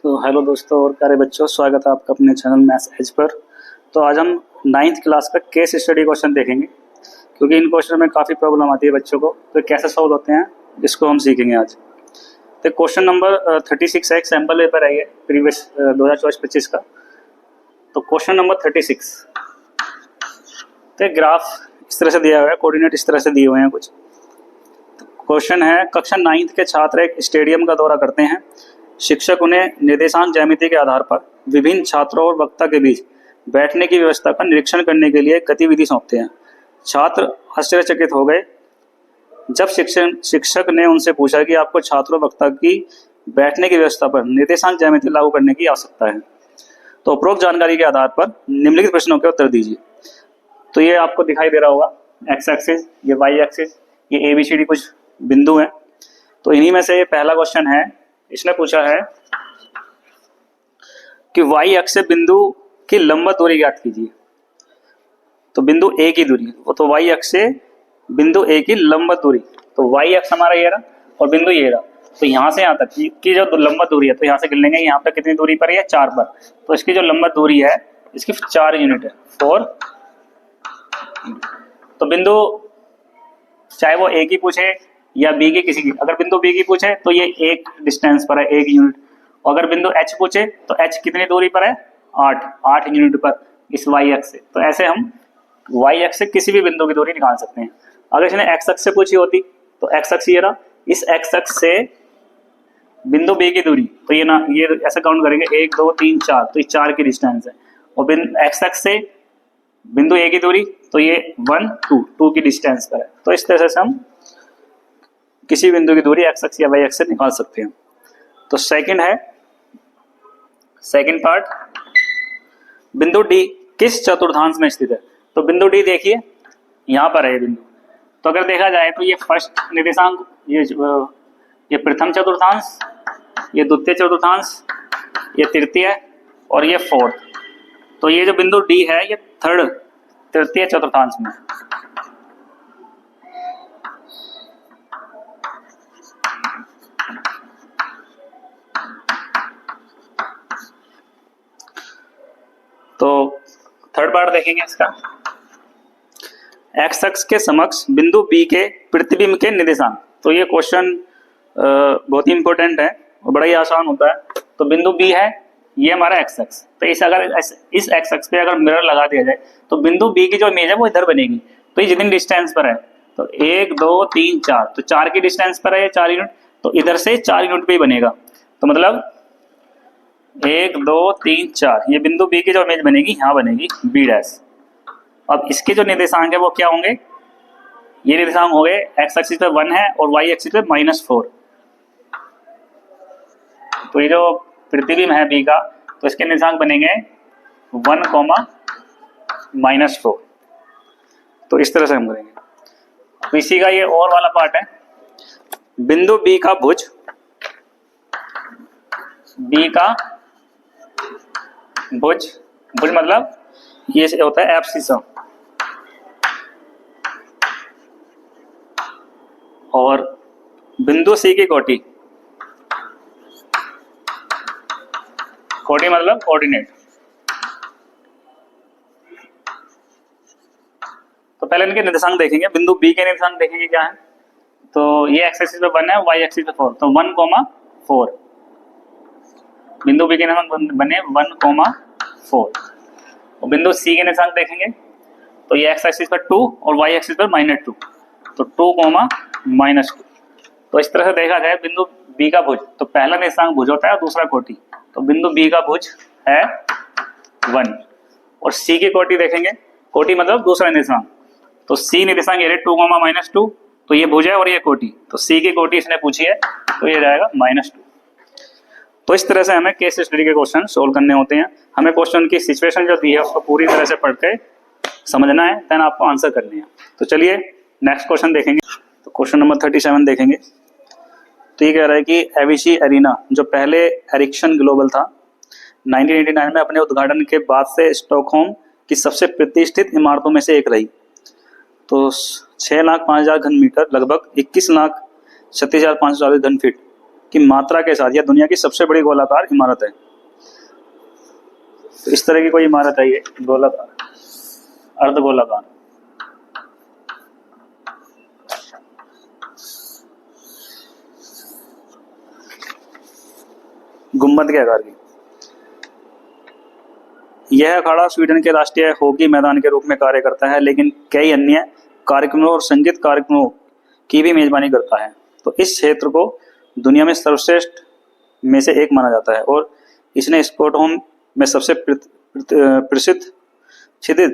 तो हेलो दोस्तों और प्यारे बच्चों, स्वागत है आपका अपने चैनल मैथ्स एज पर। तो आज हम 9th क्लास का केस स्टडी क्वेश्चन देखेंगे, क्योंकि इन क्वेश्चन में काफ़ी प्रॉब्लम आती है बच्चों को, तो कैसे सॉल्व होते हैं इसको हम सीखेंगे आज। तो क्वेश्चन नंबर 36 है, एक सैम्पल पेपर है ये प्रीवियस 2024-25 का। तो क्वेश्चन नंबर 36, तो ग्राफ इस तरह से दिया हुआ है, कोऑर्डिनेट इस तरह से दिए हुए हैं कुछ। क्वेश्चन है, कक्षा 9th के छात्र एक स्टेडियम का दौरा करते हैं। शिक्षक उन्हें निर्देशांक ज्यामिति के आधार पर विभिन्न छात्रों और वक्ता के बीच बैठने की व्यवस्था का निरीक्षण करने के लिए गतिविधि सौंपते हैं। छात्र आश्चर्यचकित हो गए जब शिक्षक ने उनसे पूछा कि आपको छात्रों वक्ता की बैठने की व्यवस्था पर निर्देशांक ज्यामिति लागू करने की आवश्यकता है। तो उपरोक्त जानकारी के आधार पर निम्नलिखित प्रश्नों के उत्तर दीजिए। तो ये आपको दिखाई दे रहा होगा, एक्स एक्सिस, ये वाई एक्सिस, ये ABCD कुछ बिंदु हैं। तो इन्हीं में से ये पहला क्वेश्चन है, इसने पूछा है कि वाई अक्ष से बिंदु की लंबवत दूरी ज्ञात कीजिए। तो बिंदु ए की दूरी, तो वाई अक्ष से बिंदु ए की लंबवत दूरी, तो वाई अक्ष हमारा ये रहा और बिंदु ये रहा। तो यहाँ से यहाँ तक की जो लंबवत दूरी है, तो यहाँ से गिन लेंगे, यहाँ पे कितनी दूरी पर है, 4 पर। तो इसकी जो लंबवत दूरी है इसकी 4 यूनिट है, 4। तो बिंदु चाहे वो ए की पूछे या बी की, किसी की, अगर बिंदु बी की पूछे तो ये 1 डिस्टेंस पर है, 1 यूनिट। अगर बिंदु एच पूछे तो एच कितनी दूरी पर है, 8 यूनिट पर इस वाई अक्ष से। तो ऐसे हम वाई अक्ष से किसी भी बिंदु की दूरी निकाल सकते हैं। अगर इसने एक्स अक्ष से पूछी होती तो एक्स अक्ष ये रहा, इस एक्स अक्ष से बिंदु बी की दूरी, तो ये ना, ये ऐसा काउंट करेंगे 1 2 3 4, तो ये 4 की डिस्टेंस है। और एक्स अक्ष से बिंदु ए की दूरी, तो ये 1 2 की डिस्टेंस पर है। तो इस तरह से हम किसी बिंदु की दूरी एक्स अक्ष या वाई अक्ष से निकाल सकते हैं। तो सेकंड है, सेकंड पार्ट, बिंदु डी किस चतुर्थांश में स्थित है। तो बिंदु डी देखिए यहाँ पर है ये बिंदु। तो अगर देखा जाए तो ये फर्स्ट निर्देशांक, ये प्रथम चतुर्थांश, ये द्वितीय चतुर्थांश, ये तृतीय और ये फोर्थ। तो ये जो बिंदु डी है ये तृतीय चतुर्थांश में। तो थर्ड पार्ट देखेंगे इसका, एक्स अक्ष के समक्ष बिंदु बी के प्रतिबिंब के निर्देशांक। तो ये क्वेश्चन बहुत ही इंपॉर्टेंट है और बड़ा ही आसान होता है। तो बिंदु बी है, ये हमारा एक्स अक्ष। तो इस एक्स अक्ष पे अगर मिरर लगा दिया जाए तो बिंदु बी की जो इमेज है वो इधर बनेगी। तो ये जितनी डिस्टेंस पर है, तो 1 2 3 4, तो 4 की डिस्टेंस पर है ये 4 यूनिट, तो इधर से 4 यूनिट पे ही बनेगा। तो मतलब 1 2 3 4, ये बिंदु बी की जो इमेज बनेगी यहाँ बनेगी बी डैश। अब इसके जो निर्देशांक है वो क्या होंगे, ये निर्देशांक हो गए, एक्स एक्सिस पे 1 है और वाई एक्सिस पे -4। तो ये जो प्रतिबिंब है बी का, तो इसके निर्देशांक बनेंगे 1, -4। तो इस तरह से हम करेंगे। तो इसी का ये और वाला पार्ट है, बिंदु बी का भुज, बी का भुज मतलब ये होता है एब्सिसा, और बिंदु सी की कोटि, कोटि मतलब कोऑर्डिनेट। तो पहले इनके निर्देशांक देखेंगे, बिंदु बी के निर्देशांक देखेंगे क्या है। तो ये एक्स एक्सिस पे 1 है, वाई एक्सिस पे 4, तो 1, 4। बिंदु बी के निर्देशांक बने 1, 4। और बिंदु सी के निर्देशांक देखेंगे, तो ये एक्स एक्सिस पर 2 और वाई एक्सिस पर -2, तो 2, -2। तो इस तरह से देखा जाए बिंदु बी का भुज, तो पहला निर्देशांक भुज होता है और दूसरा कोटि। तो बिंदु बी का भुज है 1, और सी की कोटि देखेंगे, कोटि मतलब दूसरा निर्देशांक। तो सी निर्देशांक ये 2, -2, तो ये भुज है और ये कोटि, तो सी की कोटि इसने पूछी है, तो ये जाएगा -2। तो इस तरह से हमें केस स्टडी के क्वेश्चन सोल्व करने होते हैं। हमें क्वेश्चन की सिचुएशन जो दी है उसको पूरी तरह से पढ़ के समझना है, देन आपको आंसर करनी है। तो चलिए नेक्स्ट क्वेश्चन देखेंगे। तो क्वेश्चन नंबर 37 देखेंगे। तो ये कह रहा है कि एविसी एरिना जो पहले एरिक्सन ग्लोबल था, 1989 में अपने उद्घाटन के बाद से स्टॉकहोम की सबसे प्रतिष्ठित इमारतों में से एक रही। तो 6,05,000 घन मीटर, लगभग 21,36,540 घन फीट की मात्रा के साथ यह दुनिया की सबसे बड़ी गोलाकार इमारत है। तो इस तरह की कोई इमारत है ये गोलाकार, अर्धगोलाकार। गुंबद के आकार की। यह अखाड़ा स्वीडन के राष्ट्रीय हॉकी मैदान के रूप में कार्य करता है, लेकिन कई अन्य कार्यक्रमों और संगीत कार्यक्रमों की भी मेजबानी करता है। तो इस क्षेत्र को दुनिया में सर्वश्रेष्ठ में से एक माना जाता है और इसने स्टॉकहोम में सबसे प्रसिद्ध क्षितिज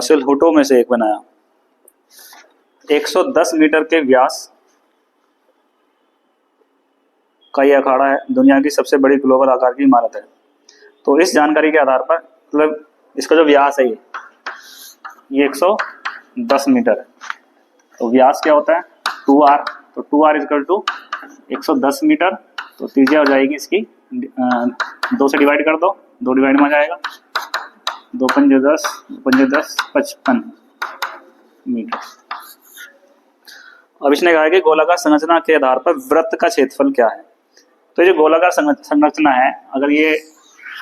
सिलहुटों में से एक बनाया। 110 मीटर के व्यास का यह अखाड़ा है, दुनिया की सबसे बड़ी ग्लोबल आकार की इमारत है। तो इस जानकारी के आधार पर मतलब इसका जो व्यास है ये 110 मीटर है। तो व्यास क्या होता है 2r, तो 2r इक्वल टू 110 मीटर। तो त्रिज्या हो जाएगी इसकी 2 से डिवाइड कर दो, 2 डिवाइड में आ जाएगा, 2 पंजे 10, 55 मीटर। अब इसने कहा कि गोलाकार संरचना के आधार पर वृत्त का क्षेत्रफल क्या है। तो ये जो गोलाकार संरचना है, अगर ये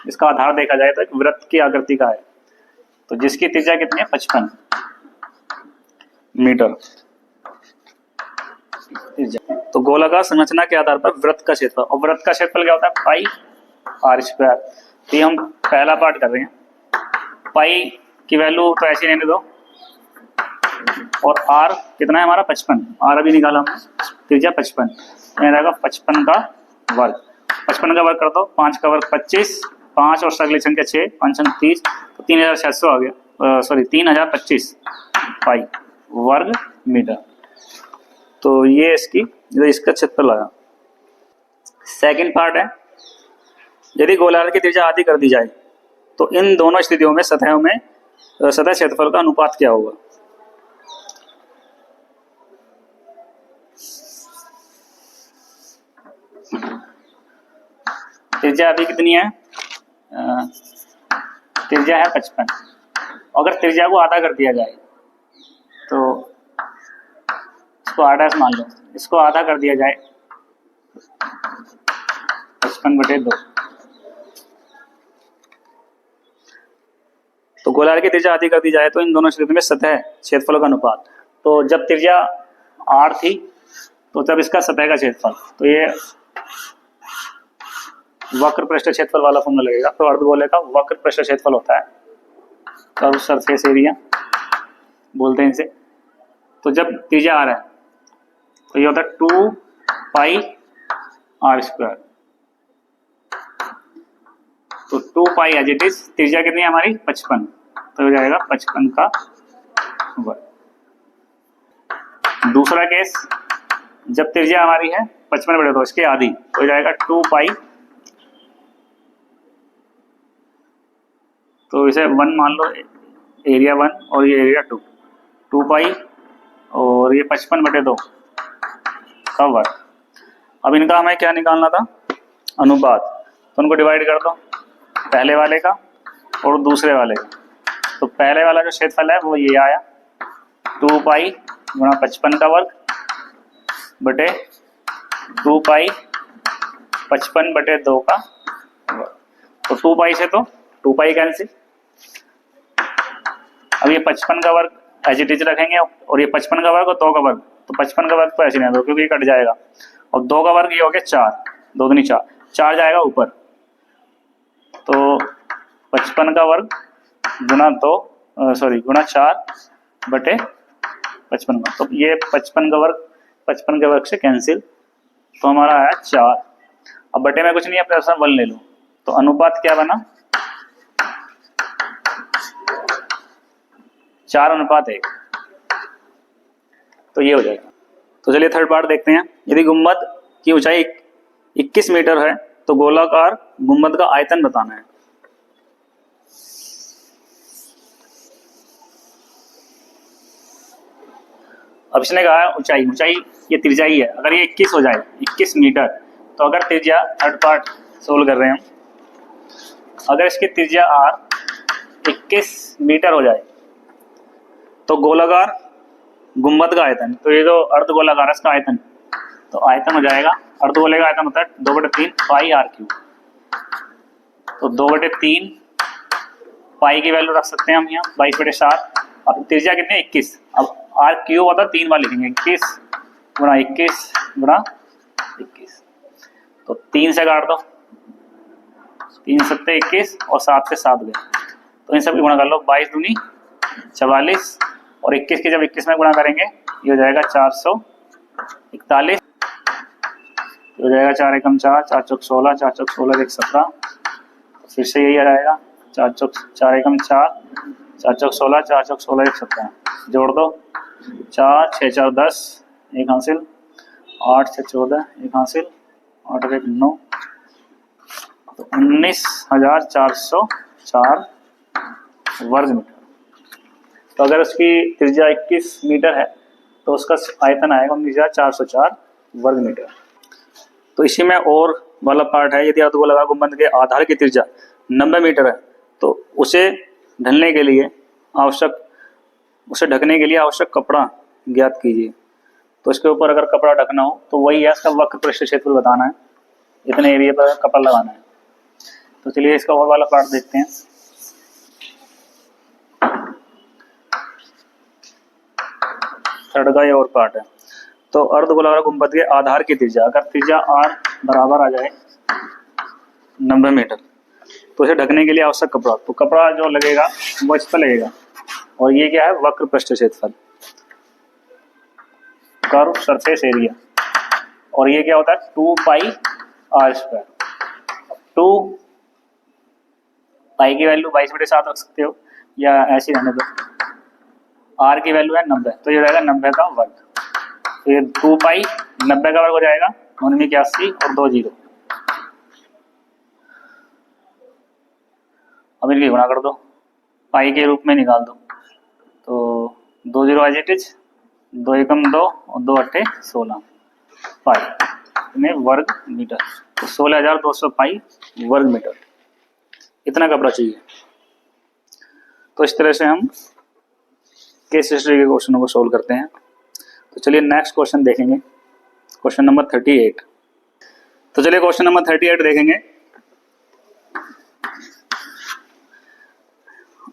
इसका आधार देखा जाए तो एक वृत्त की आकृति का है, तो जिसकी त्रिज्या कितनी है 55 मीटर। तो गोलाकार संरचना के आधार पर वृत्त का क्षेत्रफल, और वृत्त का क्षेत्रफल क्या होता है पाई आर स्क्वायर। तो ये हम पहला पार्ट कर रहे हैं, पाई की वैल्यू तो ऐसी रहने दो, और आर कितना है हमारा 55, आर अभी निकाला हमने, त्रिज्या 55, रहेगा 55 का वर्ग। 55 का वर्ग कर दो, 5 का वर्ग 25, 5 और अगली संख्या 6, 5 30, तो 3600 आ गया, सॉरी 3025 पाई वर्ग मीटर। तो ये इसका क्षेत्रफल आया। सेकंड पार्ट है, यदि गोलार्ध की त्रिज्या आधी कर दी जाए तो इन दोनों स्थितियों में सतह क्षेत्रफल का अनुपात क्या होगा। त्रिज्या अभी कितनी है, त्रिज्या है 55। अगर त्रिज्या को आधा कर दिया जाए तो इसको r' मान लो, इसको आधा कर दिया जाए 55/2। तो गोलार्ध की त्रिज्या आधी कर दी जाए तो इन दोनों स्थितियों में सतह क्षेत्रफल का अनुपात। तो जब त्रिज्या r थी तो तब इसका सतह का क्षेत्रफल, तो ये वक्र पृष्ठ क्षेत्रफल वाला फॉर्मूला लगेगा। तो अर्धगोले का वक्र पृष्ठ क्षेत्रफल होता है, कर्व सरफेस एरिया बोलते हैं इसे। तो जब त्रिज्या r है तो ये होता है 2 पाई r स्क्वायर। तो 2 पाई एज इट इज, त्रिज्या कितनी है हमारी 55, तो हो जाएगा 55 का वर्ग। दूसरा केस, जब त्रिज्या हमारी है 55/2, इसके आधी, तो हो जाएगा 2 पाई, तो इसे 1 मान लो, एरिया 1 और ये एरिया 2, 2 पाई और ये 55/2 का वर्ग। अब इनका हमें क्या निकालना था अनुपात, तो उनको डिवाइड कर दो, पहले वाले का और दूसरे वाले का। तो पहले वाला जो क्षेत्रफल है वो ये आया 2 पाई गुणा 55 का वर्ग बटे 2 पाई 55/2 का वर्ग। तो 2 पाई से तो 2 पाई कैंसिल। अब ये 55 का वर्ग एज इट इज रखेंगे, और ये 55 का वर्ग और 2 का वर्ग, तो 55 का वर्ग तो ऐसे नहीं दो क्योंकि ये कट जाएगा, और 2 का वर्ग ये हो गया 4, 2 दूनी 4, 4 जाएगा ऊपर। तो 55 का वर्ग गुणा 2 गुणा 4 बटे 55 का, तो ये 55 का वर्ग 55 के वर्ग से कैंसिल, तो हमारा आया 4। अब बटे में कुछ नहीं है, अपने 1 ले लो, तो अनुपात क्या बना 4:1। तो ये हो जाएगा। तो चलिए थर्ड पार्ट देखते हैं। यदि गुंबद की ऊंचाई 21 मीटर है तो गोलाकार गुंबद का आयतन बताना है। अब इसने कहा ऊंचाई ये त्रिज्या ही है। अगर ये 21 हो जाए 21 मीटर, तो अगर त्रिज्या, थर्ड पार्ट सोल्व कर रहे हैं हम, अगर इसकी त्रिज्या r 21 मीटर हो जाए तो गोलाकार गुंबद का आयतन, तो ये जो अर्ध गोलाकार है इसका आयतन, तो आयतन हो जाएगा अर्धगोले का आयतन होता है 2/3 पाई आर क्यूब। तो 2/3 पाई की वैल्यू रख सकते हैं हम यहाँ 22/7। और त्रिज्या कितनी है 21। अब आर क्यूब होता है 3 बार लिखेंगे 21 गुणा 21 गुणा 21। तो 3 से काट दो, 3 सत्ते 21 और 7 से 7 गए, तो इन सब की गुणा कर लो 22 दूनी 44 और 21 की जब 21 में गुणा करेंगे ये हो जाएगा 441, हो जाएगा 4 एकम 4, 4 चौक 16, 4 चौक 16 1 17। फिर से यही आ जाएगा 4 एकम 4, 4 चौक 16, 4 चौक 16 1 17। जोड़ दो 4 6 4 10 एक हासिल, 8 6 14 एक हासिल, 8 और 1 9, तो 19,404 वर्ग मीटर। तो अगर उसकी त्रिज्या 21 मीटर है तो उसका आयतन आएगा 19,404 वर्ग मीटर। तो इसी में और वाला पार्ट है, यदि अर्धगोलाकार गुंबद के आधार की त्रिज्या 90 मीटर है तो उसे ढकने के लिए आवश्यक कपड़ा ज्ञात कीजिए। तो इसके ऊपर अगर कपड़ा ढकना हो तो वही है, इसका वक्र पृष्ठ क्षेत्रफल बताना है, इतने एरिया पर कपड़ा लगाना है। तो चलिए इसका और वाला पार्ट देखते हैं। थर्ड का ये और पार्ट है। तो अर्धगोलाकार गुंबद के आधार की त्रिज्या, अगर त्रिज्या r बराबर आ जाए 90 मीटर तो इसे ढकने के लिए आवश्यक कपड़ा, तो कपड़ा जो लगेगा वो इस पर लगेगा, और ये क्या है वक्र पृष्ठ क्षेत्रफल, कर्व सरफेस एरिया, और ये क्या होता है 2 पाई r स्क्वायर। 2 पाई की वैल्यू 22/7 रख सकते हो या ऐसी रहने दो, r की वैल्यू है 90 तो ये रहेगा 90 का वर्ग। तो ये 2 पाई 90 का वर्ग हो जाएगा 89 और 2 जीरो। अब इनकी गुणा कर दो, पाई के रूप में निकाल दो, तो 2 जीरो एज इट इज, 2 एकम 2 और 2 अट्ठे 16 पाई में वर्ग मीटर। तो 16,200 पाई वर्ग मीटर इतना कपड़ा चाहिए। तो इस तरह से हम केस हिस्ट्री के क्वेश्चनों को सोल्व करते हैं। तो चलिए नेक्स्ट क्वेश्चन देखेंगे, क्वेश्चन नंबर 38। तो चलिए क्वेश्चन नंबर 38 देखेंगे।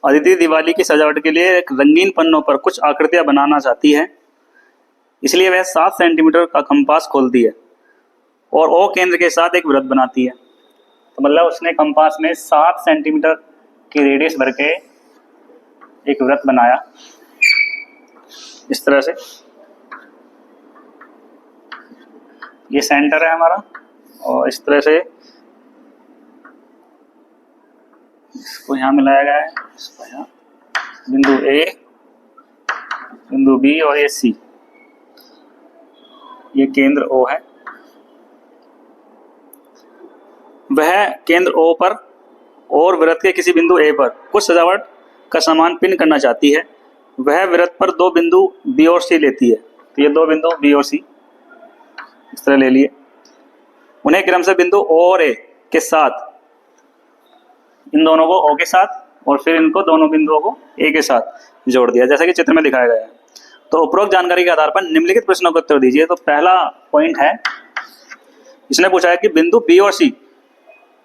अदिति दिवाली की सजावट के लिए एक रंगीन पन्नों पर कुछ आकृतियां बनाना चाहती है, इसलिए वह 7 सेंटीमीटर का कंपास खोलती है और ओ केंद्र के साथ एक वृत्त बनाती है। तो मतलब उसने कंपास में 7 सेंटीमीटर की रेडियस भर के एक वृत्त बनाया इस तरह से, ये सेंटर है हमारा, और इस तरह से इसको यहाँ मिलाया गया है, इसको यहाँ बिंदु ए, बिंदु बी और ये सी, ये केंद्र ओ है। वह केंद्र ओ पर और वृत्त के किसी बिंदु ए पर कुछ सजावट का सामान पिन करना चाहती है। वह वृत्त पर 2 बिंदु बी और सी लेती है। तो ये 2 बिंदु बी और सी इस तरह ले लिए, उन्हें क्रम से बिंदु ओ और ए के साथ, इन दोनों को ओ के साथ और फिर इनको दोनों बिंदुओं को ए के साथ जोड़ दिया, जैसा कि चित्र में दिखाया गया है। तो उपरोक्त जानकारी के आधार पर निम्नलिखित प्रश्नों का उत्तर दीजिए। तो पहला पॉइंट है, इसने पूछा है कि बिंदु बी और सी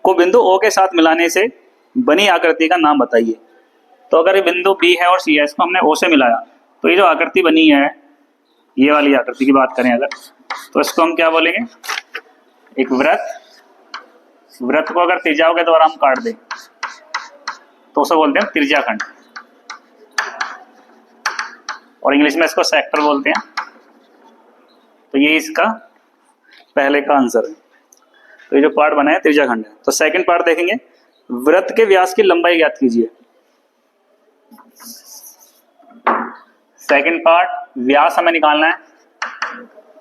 को बिंदु ओ के साथ मिलाने से बनी आकृति का नाम बताइए। तो अगर ये बिंदु बी है और सी है, इसको हमने ओ से मिलाया, तो ये जो आकृति बनी है, ये वाली आकृति की बात करें अगर, तो इसको हम क्या बोलेंगे, एक वृत्त। वृत्त को अगर त्रिज्याओं के द्वारा हम काट दें तो उसे बोलते हैं त्रिज्याखंड, और इंग्लिश में इसको सेक्टर बोलते हैं। तो ये इसका पहले का आंसर है। तो ये जो पार्ट बना है त्रिज्याखंड है। तो सेकंड पार्ट देखेंगे, वृत्त के व्यास की लंबाई ज्ञात कीजिए। सेकंड पार्ट, व्यास हमें निकालना है।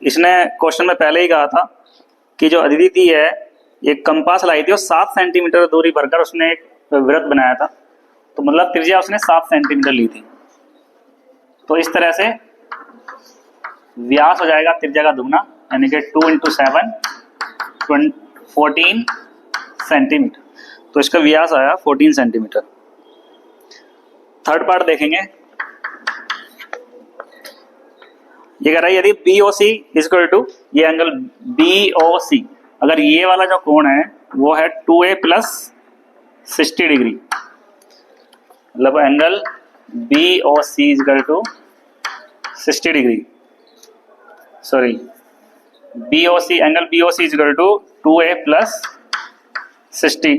इसने क्वेश्चन में पहले ही कहा था कि जो अदिति है एक कंपास लाई थी और 7 सेंटीमीटर दूरी भरकर उसने एक वृत्त बनाया था, तो मतलब त्रिज्या उसने 7 सेंटीमीटर ली थी। तो इस तरह से व्यास हो जाएगा त्रिज्या का दुगना, यानी कि 2 × 7 14 सेंटीमीटर। तो इसका व्यास आया 14 सेंटीमीटर। थर्ड पार्ट देखेंगे, ये कह रहा है यदि B O C equal to ये एंगल बी ओ सी, अगर ये वाला जो कोण है वो है 2a प्लस 60 डिग्री, मतलब angle B O C equal to 60 degree, sorry B O C, angle B O C equal to 2a plus 60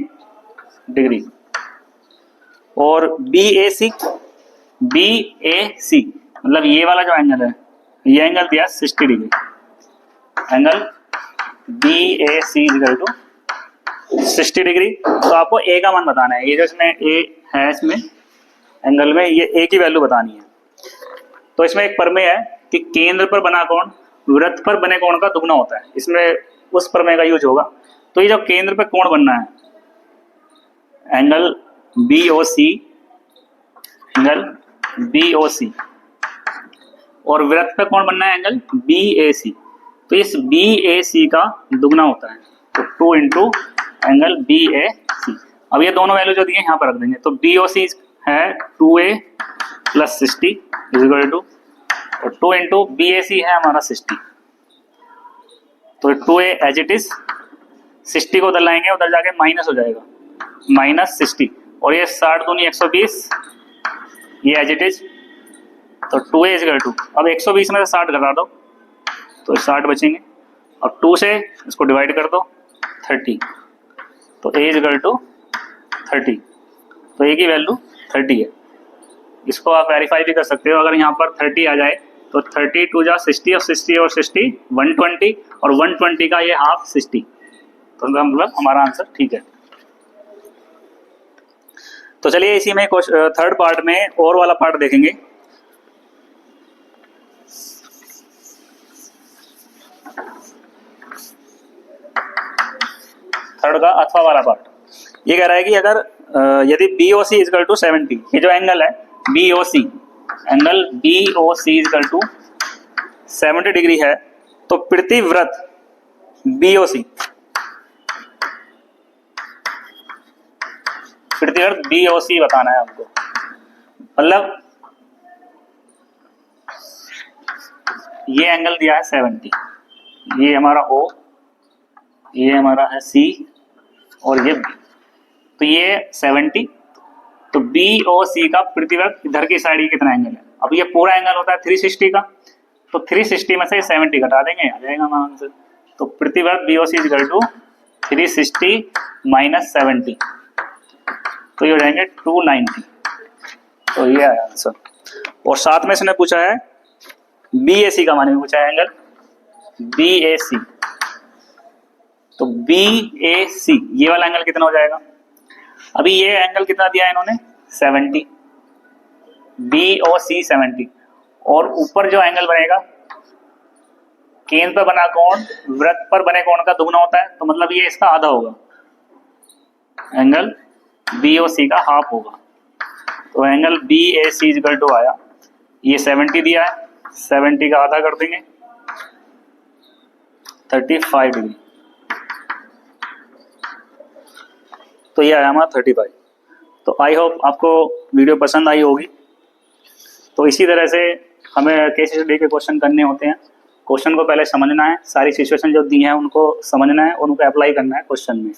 degree. और बी ए सी मतलब ये वाला जो एंगल है, ये एंगल दिया 60 degree, angle B A C equal to 60 degree. तो आपको ए का मान बताना है, ये जो इसमें ए है इसमें एंगल में, ये ए की वैल्यू बतानी है। तो इसमें एक प्रमेय है कि केंद्र पर बना कोण वृत्त पर बने कोण का दुगना होता है, इसमें उस प्रमेय का यूज होगा। तो ये जो केंद्र पर कोण बनना है, angle B O C, angle B O सी, और वृत्त पे कौन बनना है, एंगल बी ए सी। तो इस बी ए सी का दुगना होता है, तो 2 इंटू एंगल बी ए सी। अब ये दोनों वैल्यू जो दिए यहाँ पर रख देंगे, तो बी ओ सी है 2a प्लस 60 इक्वल टू, और 2 इंटू बी ए सी है हमारा 60, तो 2a एज इट इज, 60 को उधर लाएंगे, उधर जाके माइनस हो जाएगा, माइनस 60, और ये 60 दूनी 120, ये एज इट इज, तो 2a इक्वल टू, अब 120 में से 60 घटा दो तो 60 बचेंगे, और 2 से इसको डिवाइड कर दो 30, तो a इक्वल टू 30, तो a की वैल्यू 30 है। इसको आप वेरीफाई भी कर सकते हो, अगर यहाँ पर 30 आ जाए तो 30 टू जा 60, और 60 और 60 120, और 120 का ये हाफ 60, तो मतलब हमारा आंसर ठीक है। तो चलिए इसी में थर्ड पार्ट में और वाला पार्ट देखेंगे। थर्ड का अथवा वाला पार्ट ये कह रहा है कि अगर यदि B O C equal to 70, ये जो एंगल है B O C, angle B O C equal to 70 degree है, तो प्रतिवृत्त बी ओ सी, प्रतिवृत्त बी ओ सी बताना है आपको। मतलब ये एंगल दिया है 70, ये हमारा O, ये हमारा है C, और ये B, तो ये 70, तो BOC का प्रतिवृत्त इधर की साइड कितना एंगल है। अब ये पूरा एंगल होता है 360 का, तो 360 में से 70 घटा देंगे, आ जाएगा हमारा आंसर। तो प्रतिवृत्त BOC इक्वल टू 360 माइनस 70, तो ये हो जाएंगे 290, तो ये आया आंसर। और साथ में इसने पूछा है BAC का मान भी पूछा है, एंगल BAC, तो BAC ये वाला एंगल कितना हो जाएगा। अभी ये एंगल कितना दिया है इन्होंने 70, BOC 70, और ऊपर जो एंगल बनेगा केंद्र पर बना कोण वृत्त पर बने कोण का दुगना होता है, तो मतलब ये इसका आधा होगा, एंगल BOC का हाफ होगा, तो एंगल BAC इक्वल टू आया, ये 70 दिया है, 70 का आधा कर देंगे 35 डिग्री, तो ये आया हमारा 35। तो आई होप आपको वीडियो पसंद आई होगी। तो इसी तरह से हमें केस स्टडी के क्वेश्चन करने होते हैं। क्वेश्चन को पहले समझना है, सारी सिचुएशन जो दी हैं उनको समझना है और उनको अप्लाई करना है क्वेश्चन में।